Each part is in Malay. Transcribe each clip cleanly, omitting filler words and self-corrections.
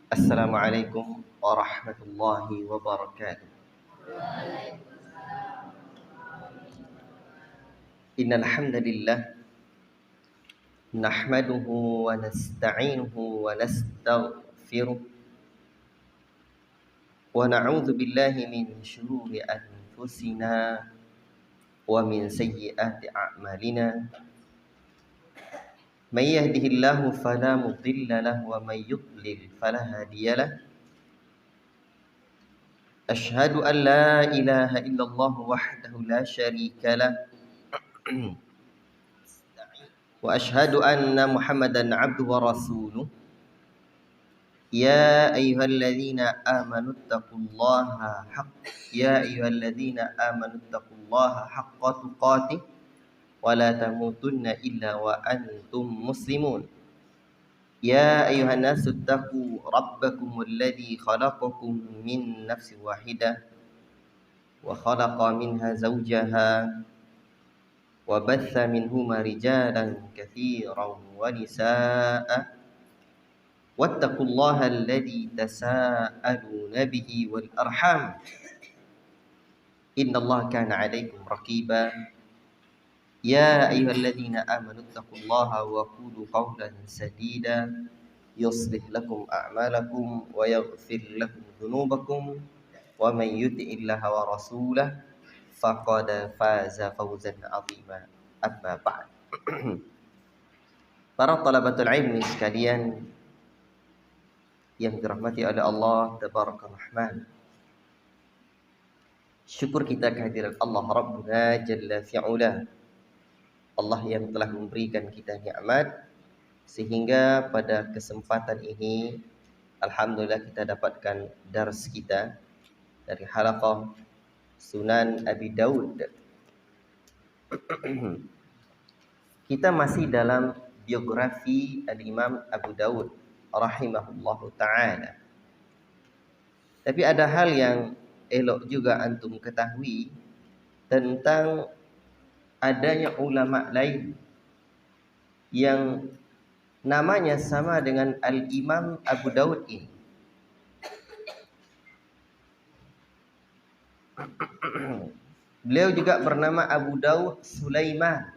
Assalamualaikum warahmatullahi wabarakatuh. Innal hamdalillah nahmaduhu wa nasta'inuhu wa nastaghfiruh wa na'udzu billahi min shururi anfusina wa min sayyiati a'malina. May yahdihillahu fala mudilla lahu wa may yudlil fala hadiya lahu. Ashhadu an la ilaha illallah wahdahu la syarika lah wa ashhadu anna Muhammadan abduhu wa rasuluh. Ya ayyuhalladzina amanu taqullaha haqqa tuqatih wa la tamutunna illa wa antum muslimun. Ya ayuhan nasu taqu rabbakumul ladzi khalaqakum min nafsin wahidah wa khalaqa minha zawjaha wa batha minhuma rijalan katsiran wa nisaa'a wattaqullaha alladzi tasaaluna bihi wal arham innallaha kana 'alaikum raqiba. Ya ayyuhalladzina amanu taqullaha wa qulu qawlan sadida yuslih lakum a'malakum wa yaghfir lakum dhunubakum wa man yuti'illaha wa rasulahu faqad faza fawzan 'azima. Amma ba'd. Para talabatul ilmi sekalian yang dirahmati oleh Allah tabaraka rahman, syukur kita kehadiran Allah Rabbuna Jalla fi'ula, Allah yang telah memberikan kita nikmat sehingga pada kesempatan ini alhamdulillah kita dapatkan dars kita dari halaqah Sunan Abi Daud. Kita masih dalam biografi Al-Imam Abu Daud rahimahullahu ta'ala. Tapi ada hal yang elok juga antum ketahui tentang adanya ulama lain yang namanya sama dengan Al-Imam Abu Daud ini. Beliau juga bernama Abu Daud Sulaiman.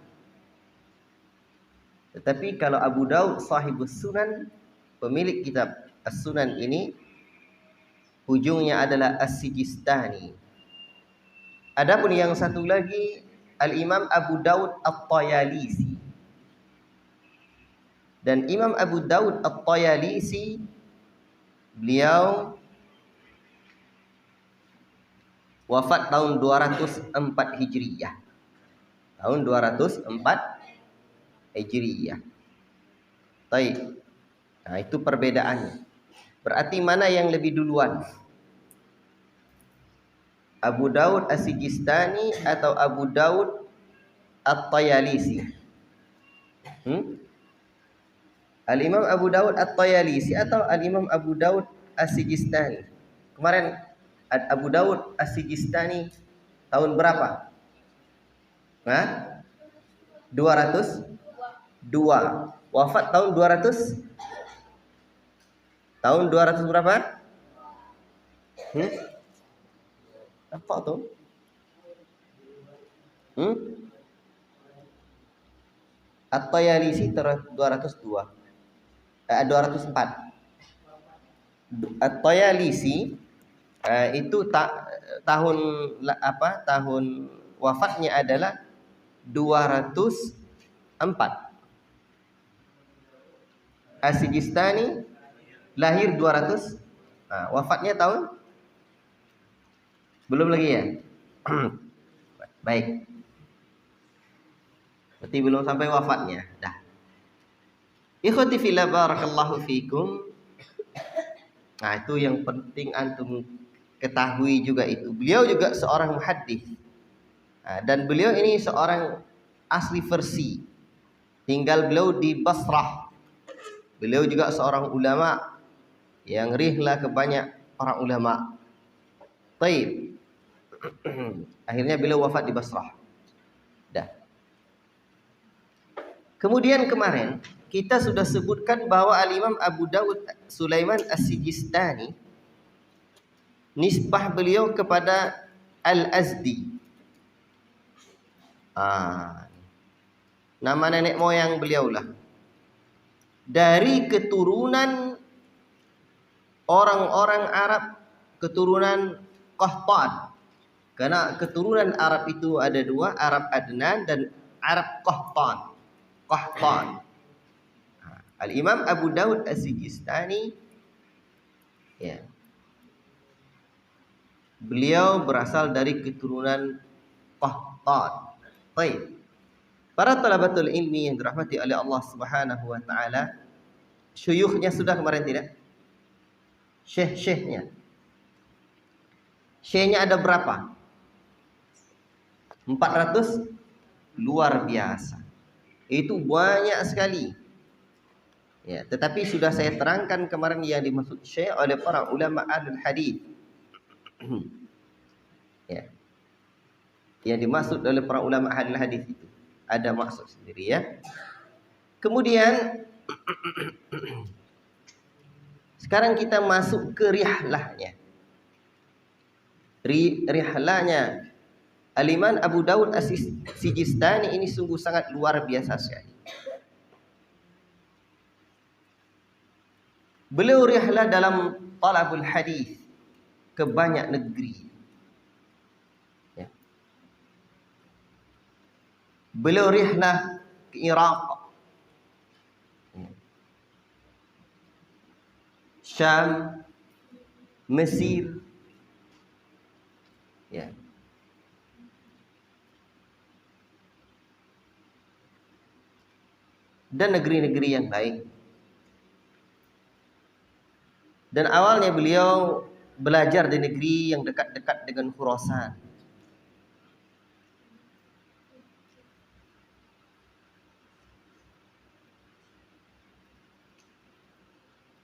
Tetapi kalau Abu Daud sahibus sunan, pemilik kitab As-Sunan ini, ujungnya adalah As-Sijistani. Adapun yang satu lagi Al-Imam Abu Daud At-Tayalisi. Dan Imam Abu Daud At-Tayalisi, beliau wafat tahun 204 Hijriyah. Tahun 204 Hijriyah. Baik. Nah, itu perbedaannya. Berarti mana yang lebih duluan? Abu Daud As-Sijistani atau Abu Daud At-Tayalisi? Al-Imam Abu Daud At-Tayalisi atau Al-Imam Abu Daud As-Sijistani? Kemarin Abu Daud As-Sijistani tahun berapa? 202. Wafat tahun 200. Tahun 200 berapa? Apa tuh? At-Tayalisi 202. 204. At-Tayalisi itu tahun tahun wafatnya adalah 204. As-Sijistani lahir 200. Nah, wafatnya tahun belum lagi ya? Baik. Berarti belum sampai wafatnya. Dah. Ikhwati fillah barakallahu fikum. Nah, itu yang penting antum ketahui juga itu. Beliau juga seorang muhaddits. Nah, dan beliau ini seorang asli versi. Tinggal beliau di Basrah. Beliau juga seorang ulama yang rihlah ke banyak para ulama. Taib. Akhirnya beliau wafat di Basrah. Dah. Kemudian kemarin kita sudah sebutkan bahwa Al-Imam Abu Dawud Sulaiman As-Sijistani, nisbah beliau kepada Al-Azdi. Nama nenek moyang beliau lah. Dari keturunan orang-orang Arab, keturunan Qahtan. Karena keturunan Arab itu ada dua, Arab Adnan dan Arab Qahtan. Al-Imam Abu Dawud As-Sijistani, ya, beliau berasal dari keturunan Qahtan. Baik. Para talabatul ilmi yang dirahmati oleh Allah Subhanahu wa taala, syuyukhnya sudah kemarin tidak? Syekh-syekhnya. Syekhnya ada berapa? 400? Luar biasa. Itu banyak sekali. Ya, tetapi sudah saya terangkan kemarin yang dimaksud syekh oleh para ulama ahlul hadis. Ya. Yang dimaksud oleh para ulama ahlul hadis itu ada maksud sendiri, ya. Kemudian sekarang kita masuk ke rihlahnya. Rihlahnya Al-Imam Abu Dawud As-Sijistani ini sungguh sangat luar biasa sekali. Beliau rihlah dalam talabul hadis ke banyak negeri. Ya. Beliau rihlah ke Iraq, Syam, Mesir, ya. Dan negeri-negeri yang lain. Dan awalnya beliau belajar di negeri yang dekat-dekat dengan Khurasan.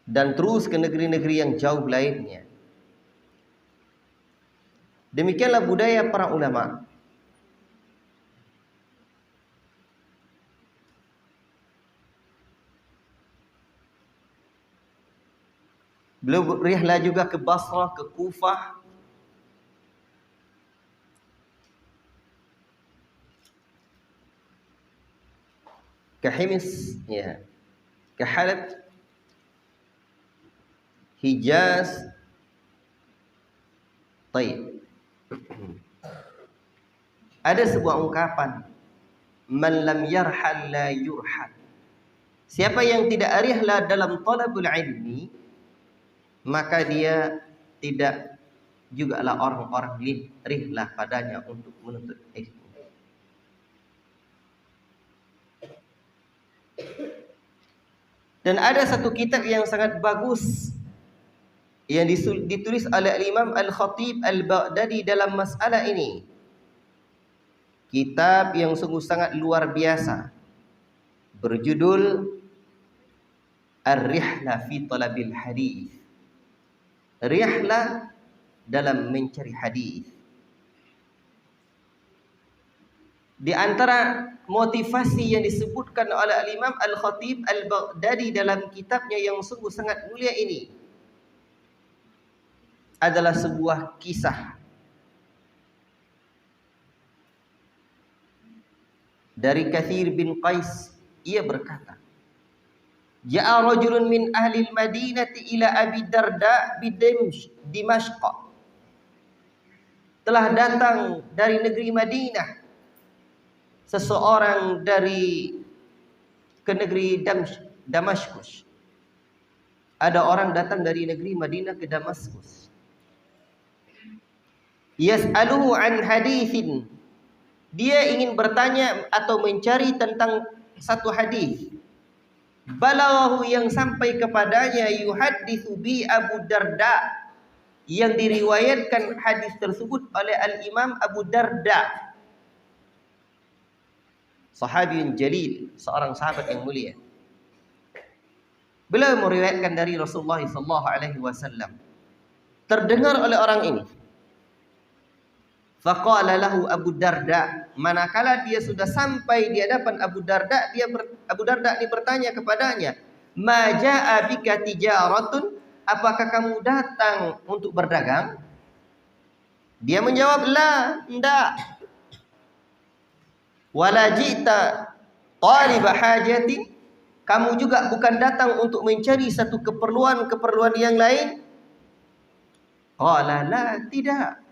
Dan terus ke negeri-negeri yang jauh lainnya. Demikianlah budaya para ulama. Beliau rihlah juga ke Basrah, ke Kufah, ke Hims, ya, ke Halab, Hijaz. Baik. Ada sebuah ungkapan, man lam yarhal la yurhal. Siapa yang tidak rihlah dalam talabul ilmi, maka dia tidak jugalah orang-orang rihlah padanya untuk menuntut ilmu. Dan ada satu kitab yang sangat bagus yang ditulis oleh Imam Al-Khatib Al-Baghdadi dalam masalah ini. Kitab yang sungguh sangat luar biasa, berjudul Ar-Rihlah fi Talabil Hadis. Rihlah dalam mencari hadis. Di antara motivasi yang disebutkan oleh Al-Imam Al-Khatib Al-Baghdadi dalam kitabnya yang sungguh sangat mulia ini adalah sebuah kisah dari Kathir bin Qais. Ia berkata, Ja'a rajulun min ahli al-Madinati ila Abi Darda bi Dimashq. Telah datang dari negeri Madinah seseorang dari ke negeri Damaskus. Ada orang datang dari negeri Madinah ke Damaskus. Yas'aluhu an hadithin. Dia ingin bertanya atau mencari tentang satu hadis. Balaghahu, yang sampai kepadanya, yuhadditsu bi Abu Darda, yang diriwayatkan hadis tersebut oleh Al-Imam Abu Darda, sahabiyun jalil, seorang sahabat yang mulia. Beliau meriwayatkan dari Rasulullah sallallahu alaihi wasallam. Terdengar oleh orang ini. Faqala lahu Abu Darda, manakala dia sudah sampai di hadapan Abu Darda, Abu Darda ini bertanya kepadanya, "Ma jaa bika tijaratun?" Apakah kamu datang untuk berdagang? Dia menjawab, "La, enggak." "Wala ji'ta talib hajati?" Kamu juga bukan datang untuk mencari satu keperluan yang lain? Qala la, tidak.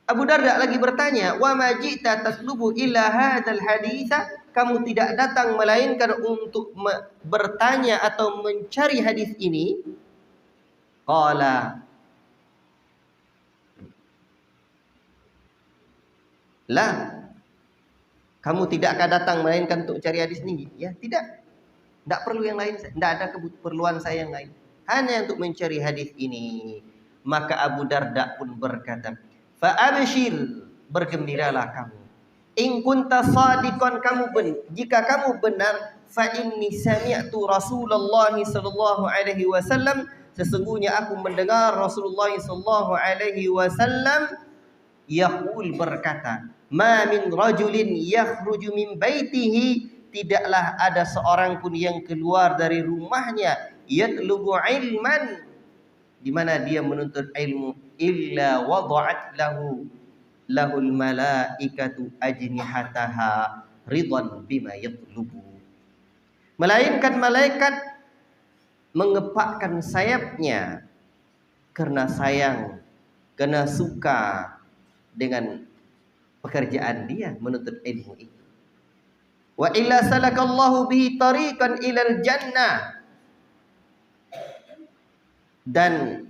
Abu Darda lagi bertanya, "Wa ma ji'ta taslubu illa hadzal haditsa?" Kamu tidak datang melainkan untuk bertanya atau mencari hadis ini? Qala la. Kamu tidak akan datang melainkan untuk cari hadis ini? Ya, tidak. Tidak perlu yang lain, tidak ada keperluan saya yang lain. Hanya untuk mencari hadis ini. Maka Abu Darda pun berkata, "Fa'abshir, bergembiralah kamu. In kunta shadiqan, jika kamu benar, fa inni sami'tu Rasulullah sallallahu alaihi wasallam, sesungguhnya aku mendengar Rasulullah sallallahu alaihi wasallam yaqul, berkata, ma min rajulin yakhruju min baitihi, tidaklah ada seorang pun yang keluar dari rumahnya, yatlubu ilman, di mana dia menuntut ilmu, illa wada'at lahul malaikatu ajnihataha ridwan bima yatlubu, melainkan malaikat mengepakkan sayapnya karena sayang, karena suka dengan pekerjaan dia menuntut ilmu itu. Wa illa salakallahu bihi tariqan ilal jannah, dan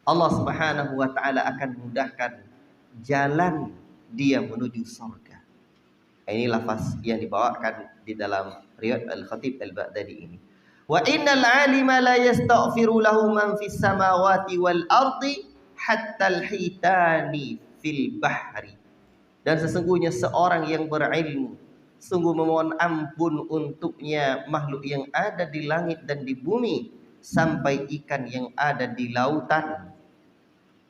Allah Subhanahu wa taala akan mudahkan jalan dia menuju surga. Ini lafaz yang dibawakan di dalam riwayat Al-Khatib Al-Baghdadi ini. Wa innal alima la yastaghfiru lahu man fis samawati wal ardi hatta al-hitani fil bahri. Dan sesungguhnya seorang yang berilmu sungguh memohon ampun untuknya makhluk yang ada di langit dan di bumi, sampai ikan yang ada di lautan.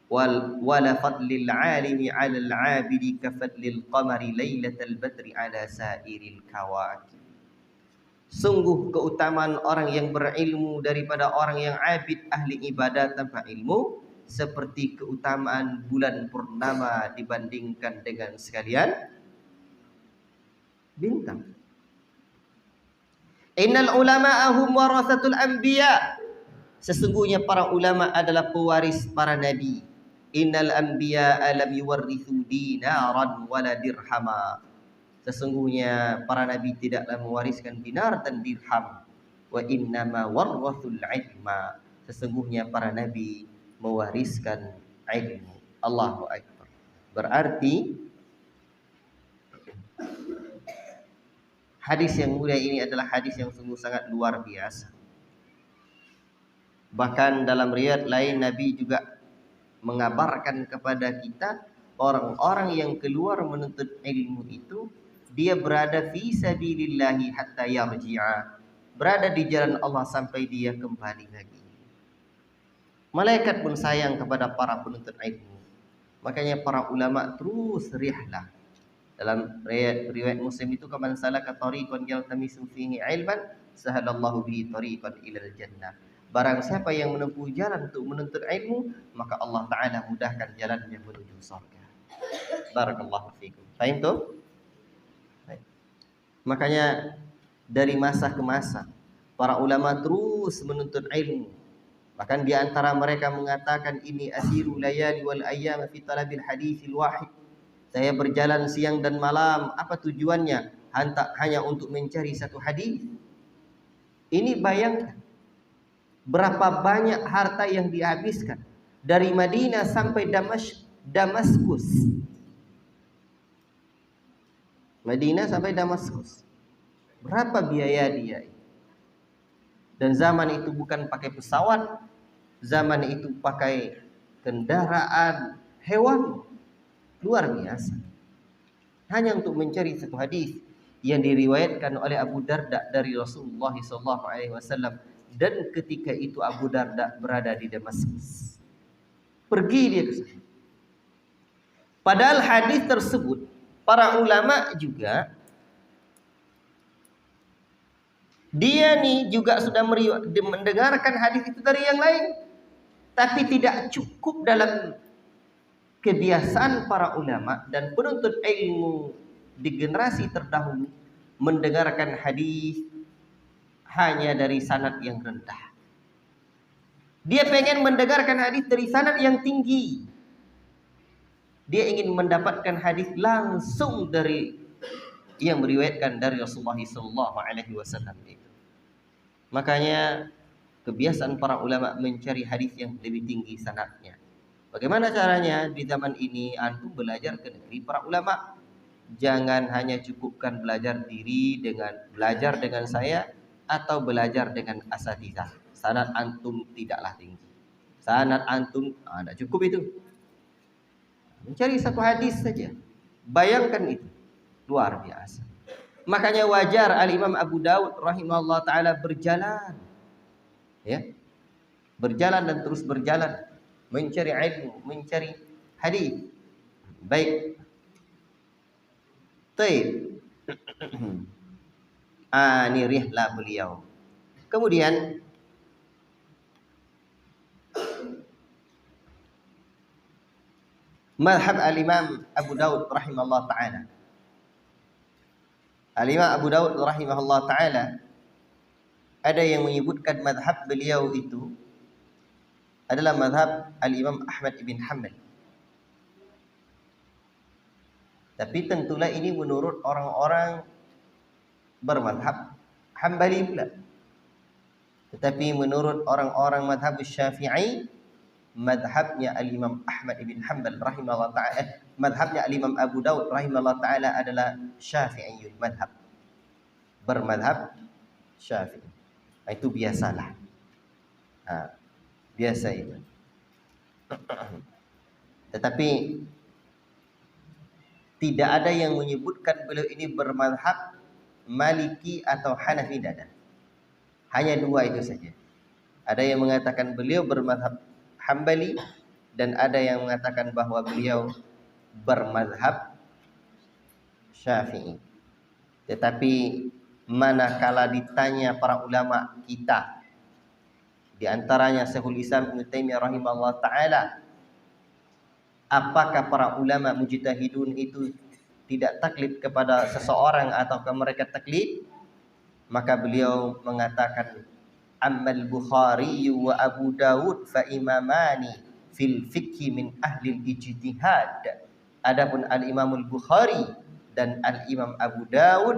Wala fadlil alimi 'alal 'abidi ka fadlil qamari lailatal badri 'ala sairil kawakib. Sungguh keutamaan orang yang berilmu daripada orang yang abid ahli ibadat tanpa ilmu, seperti keutamaan bulan purnama dibandingkan dengan sekalian bintang. Innal ulama'a hum warasatul anbiya, sesungguhnya para ulama adalah pewaris para nabi. Innal anbiya lam yuwarrithu dinaran wala dirhama, sesungguhnya para nabi tidaklah mewariskan dinar dan dirham. Wa innama warrathul ilma, sesungguhnya para nabi mewariskan ilmu. Allahu Akbar. Berarti hadis yang mulia ini adalah hadis yang sungguh sangat luar biasa. Bahkan dalam riwayat lain Nabi juga mengabarkan kepada kita, orang-orang yang keluar menuntut ilmu itu dia berada fi sabilillahi hatta yarji'a, berada di jalan Allah sampai dia kembali lagi. Malaikat pun sayang kepada para penuntut ilmu. Makanya para ulama terus rihlah. Dalam riwayat Muslim itu, kaman salaka tariqan yaltamisu fihi ilman sahalallahu bihi tariqan ilal jannah. Barang siapa yang menempuh jalan untuk menuntut ilmu, maka Allah Ta'ala mudahkan jalannya menuju surga. Barakallahu fikum. Fahim tuh? Makanya dari masa ke masa para ulama terus menuntut ilmu. Bahkan di antara mereka mengatakan, ini asiru layali wal ayyam fi talabil haditsil wahid. Saya berjalan siang dan malam, apa tujuannya? Hanya untuk mencari satu hadis. Ini bayangkan berapa banyak harta yang dihabiskan dari Madinah sampai Damaskus. Madinah sampai Damaskus. Berapa biaya dia? Dan zaman itu bukan pakai pesawat, zaman itu pakai kendaraan hewan. Luar biasa. Hanya untuk mencari satu hadis yang diriwayatkan oleh Abu Darda dari Rasulullah SAW. Dan ketika itu Abu Darda berada di Damaskus. Pergi dia ke sana. Padahal hadis tersebut para ulama juga dia nih juga sudah mendengarkan hadis itu dari yang lain, tapi tidak cukup dalam kebiasaan para ulama dan penuntut ilmu di generasi terdahulu mendengarkan hadis hanya dari sanad yang rendah. Dia pengen mendengarkan hadis dari sanad yang tinggi. Dia ingin mendapatkan hadis langsung dari yang meriwayatkan dari Rasulullah SAW. Makanya kebiasaan para ulama mencari hadis yang lebih tinggi sanadnya. Bagaimana caranya? Di zaman ini antum belajar ke negeri para ulama. Jangan hanya cukupkan belajar dengan saya atau belajar dengan asatidz. Sanad antum tidaklah tinggi. Sanad antum tidak cukup itu. Mencari satu hadis saja. Bayangkan itu. Luar biasa. Makanya wajar Al-Imam Abu Daud rahimahullah ta'ala berjalan. Ya. Berjalan dan terus berjalan. Mencari ilmu, mencari hadis. Baik. Taib. Ini rihlah beliau. Kemudian madhab al-Imam Abu Daud rahimahullah ta'ala. Al-Imam Abu Daud rahimahullah ta'ala, ada yang menyebutkan madhab beliau itu adalah madhab al-Imam Ahmad ibn Hanbal. Tapi tentulah ini menurut orang-orang bermadhab Hambali pula. Tetapi menurut orang-orang madhab Syafi'i, madhabnya al-Imam Ahmad ibn Hanbal rahimahullah ta'ala, madhabnya al-Imam Abu Daud rahimahullah ta'ala adalah Syafi'iyul madhab. Bermadhab Syafi'i. Itu biasalah. Biasa itu. Tetapi tidak ada yang menyebutkan beliau ini bermadhab Maliki atau Hanafi, tidak ada. Hanya dua itu saja. Ada yang mengatakan beliau bermadhab Hambali dan ada yang mengatakan bahwa beliau bermadhab Syafi'i. Tetapi manakala ditanya para ulama kita, di antaranya Syekhul Islam Ibnu Taimiyah rahimahullah ta'ala, apakah para ulama mujtahidun itu tidak taklid kepada seseorang ataukah mereka taklid? Maka beliau mengatakan, Ammal Bukhari wa Abu Dawud fa imamani fil fikhi min ahli ijtihad. Adapun al-Imamul Bukhari dan al-Imam Abu Dawud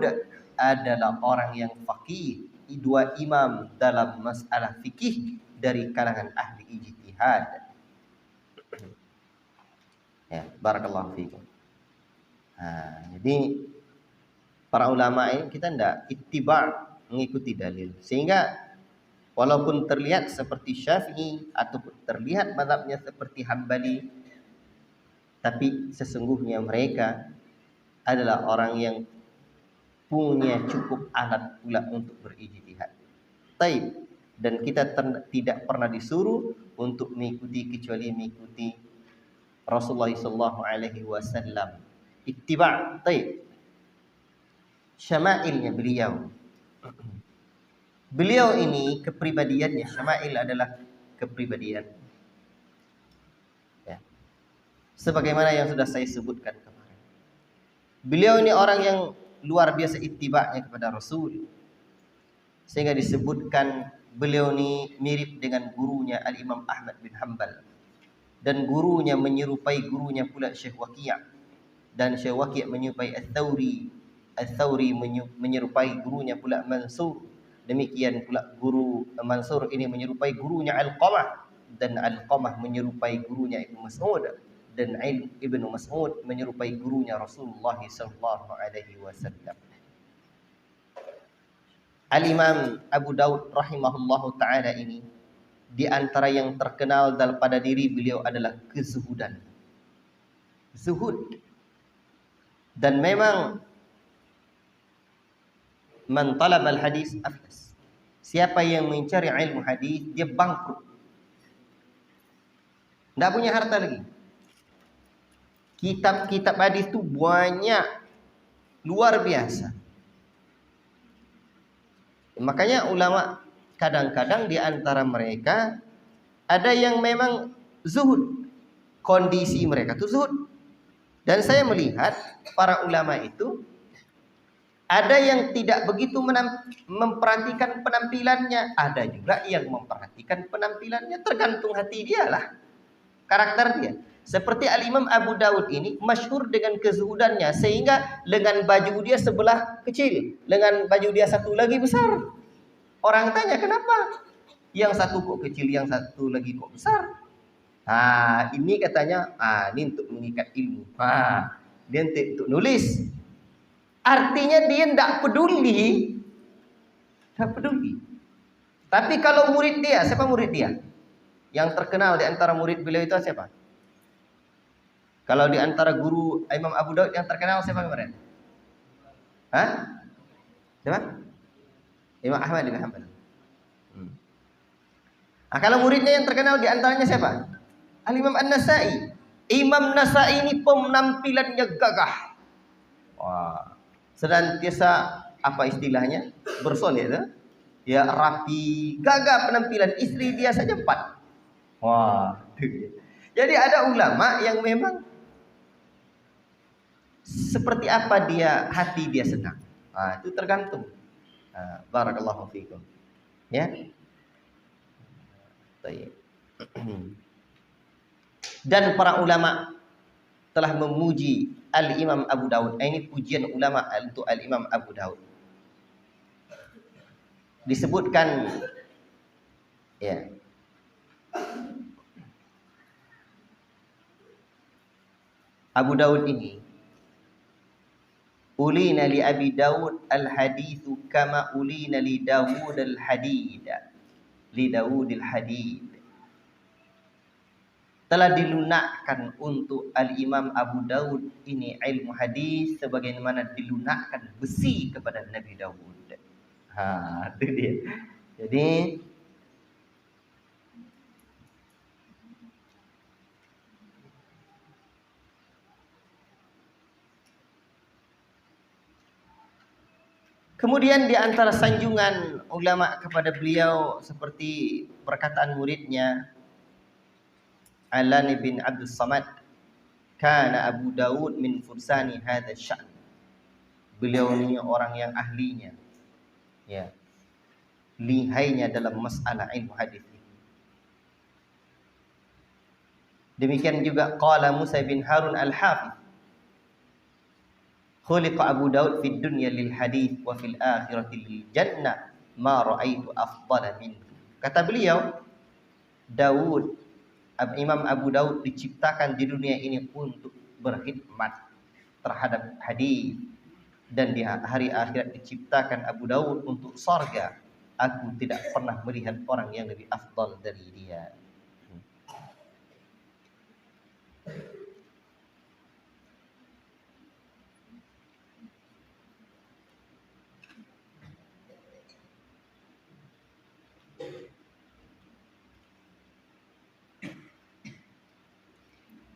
adalah orang yang faqih, dua imam dalam masalah fikih dari kalangan ahli ijtihad. Ya, barakallahu fiikum. Jadi para ulama ini kita tidak ittiba, mengikuti dalil. Sehingga walaupun terlihat seperti Syafi'i ataupun terlihat mazhabnya seperti Hambali, tapi sesungguhnya mereka adalah orang yang punya cukup alat pula untuk berijtihad. Taib. Dan kita tidak pernah disuruh untuk mengikuti kecuali mengikuti Rasulullah sallallahu alaihi wasallam. Ittiba'. Taib. Syama'ilnya beliau. Beliau ini kepribadiannya, syama'il adalah kepribadian. Ya. Sebagaimana yang sudah saya sebutkan kemarin. Beliau ini orang yang luar biasa ittiba'nya kepada Rasul. Sehingga disebutkan beliau ini mirip dengan gurunya Al-Imam Ahmad bin Hanbal. Dan gurunya menyerupai gurunya pula Syekh Waqi'. Dan Syekh Waqi' menyerupai Ats-Tsauri. Ats-Tsauri menyerupai gurunya pula Mansur. Demikian pula guru Mansur ini menyerupai gurunya Alqamah. Dan Alqamah menyerupai gurunya Ibnu Mas'ud. Dan Ibnu Mas'ud menyerupai gurunya Rasulullah sallallahu alaihi wasallam. Al-Imam Abu Daud rahimahullahu ta'ala ini, di antara yang terkenal pada diri beliau adalah kezuhudan. Zuhud. Dan memang man talabal hadis aflas. Siapa yang mencari ilmu hadis, dia bangkrut. Tidak punya harta lagi. Kitab-kitab hadis itu banyak, luar biasa. Makanya ulama kadang-kadang di antara mereka ada yang memang zuhud, kondisi mereka itu zuhud. Dan saya melihat para ulama itu ada yang tidak begitu memperhatikan penampilannya, ada juga yang memperhatikan penampilannya, tergantung hati dia lah, karakter dia. Seperti Al-Imam Abu Dawud ini masyhur dengan kezuhudannya, sehingga lengan baju dia sebelah kecil, lengan baju dia satu lagi besar. Orang tanya kenapa? Yang satu kok kecil, yang satu lagi kok besar? Ini katanya, ini untuk mengikat ilmu. Dia untuk nulis. Artinya dia tidak peduli. Tapi kalau murid dia, siapa murid dia? Yang terkenal di antara murid beliau itu siapa? Kalau di antara guru Imam Abu Daud yang terkenal siapa kemarin? Siapa? Imam Ahmad bin Hanbal. Kalau muridnya yang terkenal di antaranya siapa? Al-Imam An-Nasai. Imam Nasai ini penampilannya gagah. Senantiasa apa istilahnya, bersoleh itu, ya rapi, gagah penampilan. Istri dia saja 4. Jadi ada ulama yang memang seperti apa dia, hati dia senang. Itu tergantung. Barakallahu fikum. Ya. Dan para ulama telah memuji Al-Imam Abu Daud. Ini pujian ulama untuk Al-Imam Abu Daud. Disebutkan ya, Abu Daud ini, ulina li Abi Daud al-hadithu kama ulina li Dawud al-hadid. Li Dawud al-hadid. Telah dilunakkan untuk Al-Imam Abu Daud ini ilmu hadis sebagaimana dilunakkan besi kepada Nabi Daud. Itu dia. Jadi kemudian di antara sanjungan ulama kepada beliau seperti perkataan muridnya Alani bin Abdul Samad, kana Abu Daud min fursani hadha sya'n. Beliau ini orang yang ahlinya, ya, lihainya dalam masalah ilmu hadis. Demikian juga qala Musa bin Harun al-Hafiz, khuliqa Abu Daud fid dunya lil hadis wa fil akhirati lil jannah ma ra'aitu afdala minhu. Kata beliau, Imam Abu Daud diciptakan di dunia ini untuk berkhidmat terhadap hadis, dan di hari akhirat diciptakan Abu Daud untuk surga. Aku tidak pernah melihat orang yang lebih afdal dari dia.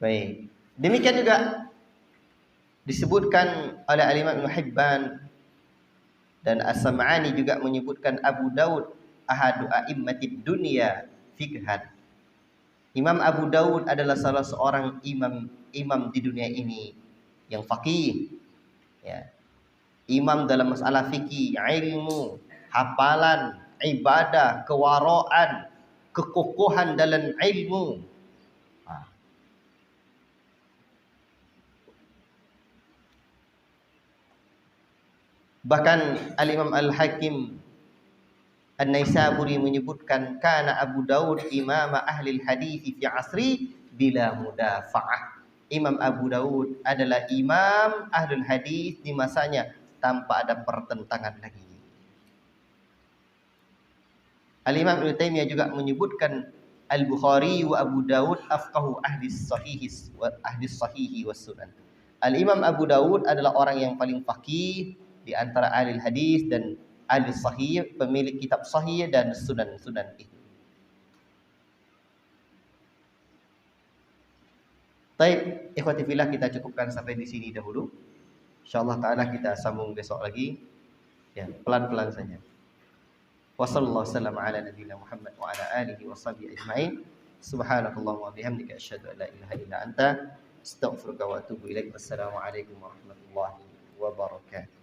Baik. Demikian juga disebutkan oleh Al-Imam Ibnu Hibban dan As-Sam'ani juga menyebutkan Abu Daud ahadu a'immatid dunya fiqhan. Imam Abu Daud adalah salah seorang imam di dunia ini yang faqih, ya. Imam dalam masalah fikih, ilmu, hafalan, ibadah, kewaraan, kekokohan dalam ilmu. Bahkan Al-Imam Al-Hakim An-Naisaburi menyebutkan kana Abu Daud imama ahli hadis fi asri bila mudafa'ah. Imam Abu Daud adalah imam ahli hadis di masanya tanpa ada pertentangan lagi. Al-Imam Ibnu Taimiyah juga menyebutkan Al-Bukhari wa Abu Daud afqahu ahli sahihi was sunan. Al-Imam Abu Daud adalah orang yang paling faqih di antara ahli hadis dan ahli sahih, pemilik kitab sahih dan sunan-sunan itu. Baik, ikhwati fillah, kita cukupkan sampai di sini dahulu. Insyaallah taala kita sambung besok lagi. Ya, pelan-pelan saja. Wassallallahu wasallam ala nabiyina Muhammad wa ala alihi washabihi ajmain. Subhanakallahumma wa bihamdika asyhadu an la ilaha illa anta astaghfiruka wa atubu ilaik. Wassalamualaikum warahmatullahi wabarakatuh.